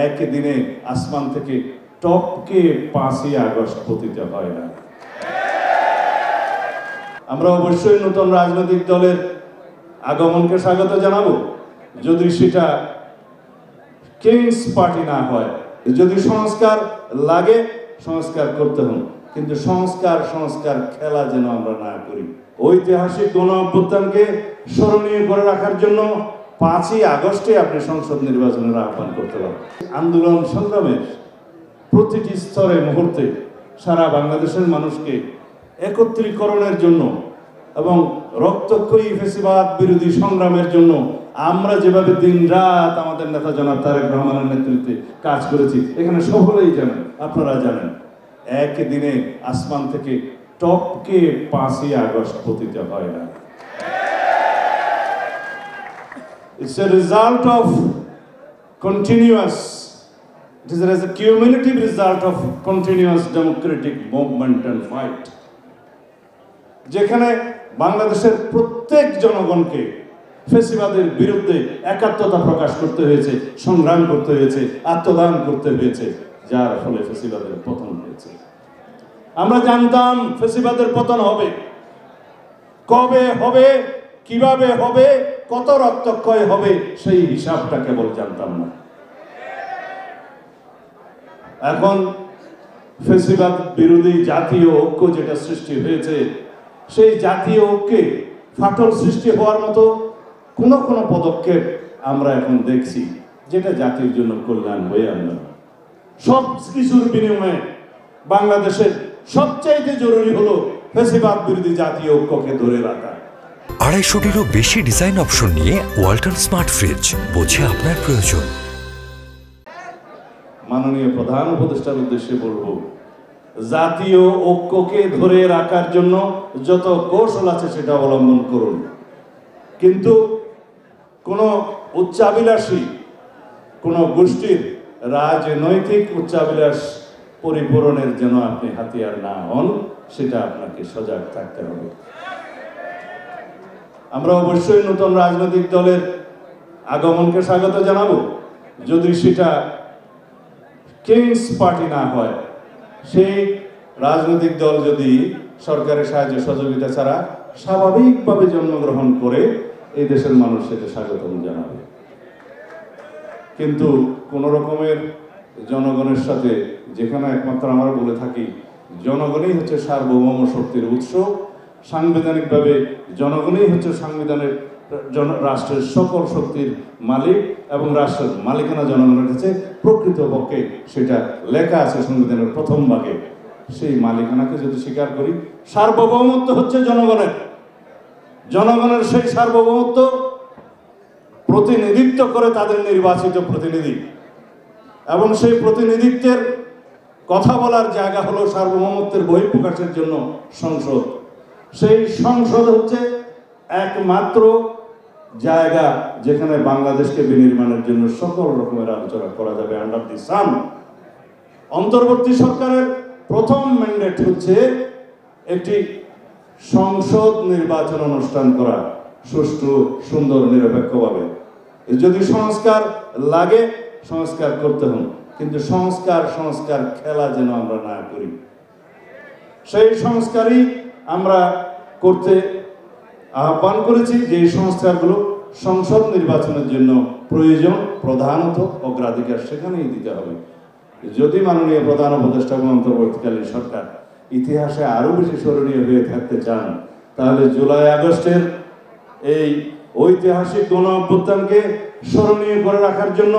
একদিনে আসমান থেকে টপকে 5ই আগস্ট পতিত হয় না। আমরা অবশ্যই নতুন রাজনৈতিক দলের আগমনকে স্বাগত জানাবো, যদি সেটা কিংস পার্টি না হয়। যদি সংস্কার লাগে সংস্কার করতে হবে, কিন্তু সংস্কার খেলা যেন আমরা না করি। ঐতিহাসিক গণ অভ্যুত্থানকে স্মরণীয় করে রাখার জন্য 5ই আগস্টে আপনি সংসদ নির্বাচনের আহ্বান করতে পারেন। আন্দোলন সংগ্রামের প্রতিটি স্তরে মুহূর্তে সারা বাংলাদেশের মানুষকে একত্রীকরণের জন্য এবং রক্তক্ষয়ী ফ্যাসিবাদ বিরোধী সংগ্রামের জন্য আমরা যেভাবে দিন রাত আমাদের নেতা জনাব তারেক রহমানের নেতৃত্বে কাজ করেছি, এখানে সকলেই জানেন, আপনারা জানেন, একদিনে আসমান থেকে টপকে 5ই আগস্ট পতিত হয় না। It's a result of it is a cumulative result of continuous democratic movement and fight. যেখানে বাংলাদেশের প্রত্যেক জনগণকে ফ্যাসিবাদের বিরুদ্ধে একাত্মতা প্রকাশ করতে হয়েছে, সংগ্রাম করতে হয়েছে, আত্মদান করতে হয়েছে, যার ফলে ফ্যাসিবাদের পতন হয়েছে। আমরা জানতাম ফ্যাসিবাদের পতন হবে, কবে হবে, কিভাবে হবে, কত রক্তক্ষয় হবে, সেই হিসাবটা কেবল জানতাম না। এখন ফ্যাসিবাদ বিরোধী জাতীয় ঐক্য যেটা সৃষ্টি হয়েছে, সেই জাতীয় ঐক্যে ফাটল সৃষ্টি হওয়ার মতো কোনো পদক্ষেপ আমরা এখন দেখছি যেটা জাতির জন্য কল্যাণ হয়ে আনবে। সব কিছুর বিনিময়ে বাংলাদেশের সবচাইতে জরুরি হলো ফ্যাসিবাদ বিরোধী জাতীয় ঐক্যকে ধরে রাখা। 250-টিরও বেশি ডিজাইন অপশন নিয়ে ওয়ালটন স্মার্ট ফ্রিজ, বোঝে আপনার প্রয়োজন। মাননীয় প্রধান উপদেষ্টার উদ্দেশ্যে বলবো, জাতীয় ঐক্যকে ধরে রাখার জন্য যত কৌশল আছে সেটা অবলম্বন করুন, কিন্তু কোন উচ্চাভিলাষী কোন গোষ্ঠীর রাজনৈতিক উচ্চাভিলাষ পরিপূরণের যেন আপনি হাতিয়ার না হন, সেটা আপনাকে সজাগ থাকতে হবে। আমরা অবশ্যই নতুন রাজনৈতিক দলের আগমনকে স্বাগত জানাবো, যদি সেটা কিংস পার্টি না হয়। সেই রাজনৈতিক দল যদি সরকারের সাহায্য সহযোগিতা ছাড়া স্বাভাবিকভাবে জন্মগ্রহণ করে, এই দেশের মানুষ সেটা স্বাগতম জানাবে। কিন্তু কোন রকমের জনগণের সাথে, যেখানে একমাত্র আমরা বলে থাকি জনগণই হচ্ছে সার্বভৌম শক্তির উৎস, সাংবিধানিকভাবে জনগণই হচ্ছে সাংবিধানের রাষ্ট্রের সকল শক্তির মালিক এবং রাষ্ট্রের মালিকানা জনগণের কাছে, প্রকৃতপক্ষে সেটা লেখা আছে সংবিধানের প্রথম ভাগে। সেই মালিকানাকে যদি স্বীকার করি, সার্বভৌমত্ব হচ্ছে জনগণের সেই সার্বভৌমত্ব প্রতিনিধিত্ব করে তাদের নির্বাচিত প্রতিনিধি, এবং সেই প্রতিনিধিত্বের কথা বলার জায়গা হলো সার্বভৌমত্বের বহিঃপ্রকাশের জন্য সংসদ। সেই সংসদ হচ্ছে একমাত্র জায়গা যেখানে বাংলাদেশকে বিনির্মাণের জন্য সকল রকমের আলোচনা করা যাবে আন্ডার দি সান। অন্তর্বর্তী সরকারের প্রথম ম্যান্ডেট হচ্ছে একটি সংসদ নির্বাচন অনুষ্ঠান করা, সুষ্ঠু, সুন্দর, নিরপেক্ষভাবে। যদি সংস্কার লাগে সংস্কার করতে হবে, কিন্তু সংস্কার খেলা যেন আমরা না করি। সেই সংস্কারই আমরা করতে আহ্বান করেছি, যে সংস্কারগুলো সংসদ নির্বাচনের জন্য প্রয়োজন, প্রধানত অগ্রাধিকার সেখানেই দিতে হবে। যদি মাননীয় প্রধান উপদেষ্টা এবং অন্তর্বর্তীকালীন সরকার ইতিহাসে আরো বেশি স্মরণীয় হয়ে থাকতে চান, তাহলে জুলাই আগস্টের এই ঐতিহাসিক গণ অভ্যুত্থানকে স্মরণীয় করে রাখার জন্য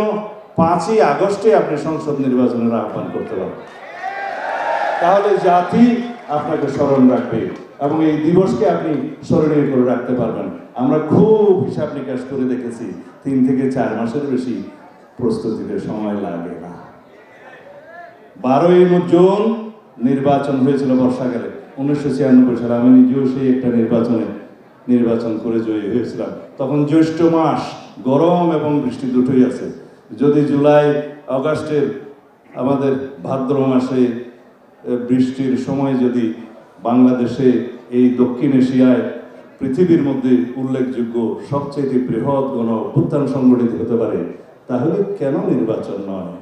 5ই আগস্টে আপনি সংসদ নির্বাচনের আহ্বান করতে পারেন। তাহলে জাতি আপনাকে স্মরণ রাখবে এবং এই দিবসকে আপনি স্মরণীয় করে রাখতে পারবেন। আমরা খুব হিসাব নিকাশ করে দেখেছি, 3 থেকে 4 মাসের বেশি প্রস্তুতিতে সময় লাগে না। 12ই জুন নির্বাচন হয়েছিল বর্ষাকালে 1996 সালে। আমি নিজেও সেই একটা নির্বাচন করে জয়ী হয়েছিলাম। তখন জ্যৈষ্ঠ মাস, গরম এবং বৃষ্টি দুটোই আছে। যদি জুলাই আগস্টের আমাদের ভাদ্র মাসে বৃষ্টির সময় যদি বাংলাদেশে এই দক্ষিণ এশিয়ায় পৃথিবীর মধ্যে উল্লেখযোগ্য সবচেয়ে বৃহৎ গণ অভ্যুত্থান সংগঠিত হতে পারে, তাহলে কেন নির্বাচন নয়?